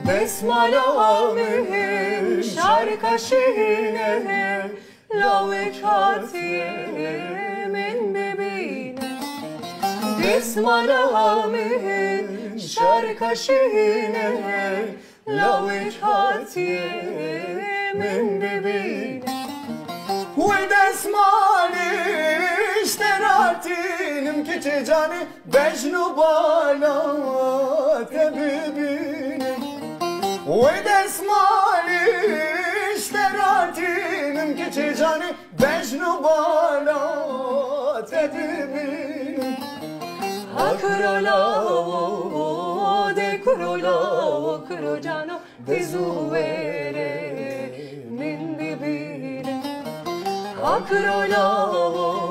Desmala mühim şarkaşine Lave çatiye min bebine Desmala mühim şarkaşine Lave çatiye min bebine Ve desmali işteratinim ki canı Bejnu bala tebibine Ve desmali işteratinim ki canı Bejnu bala tebibine Akrolavo de krolavo krojano Dezuvere min bibine Akrolavo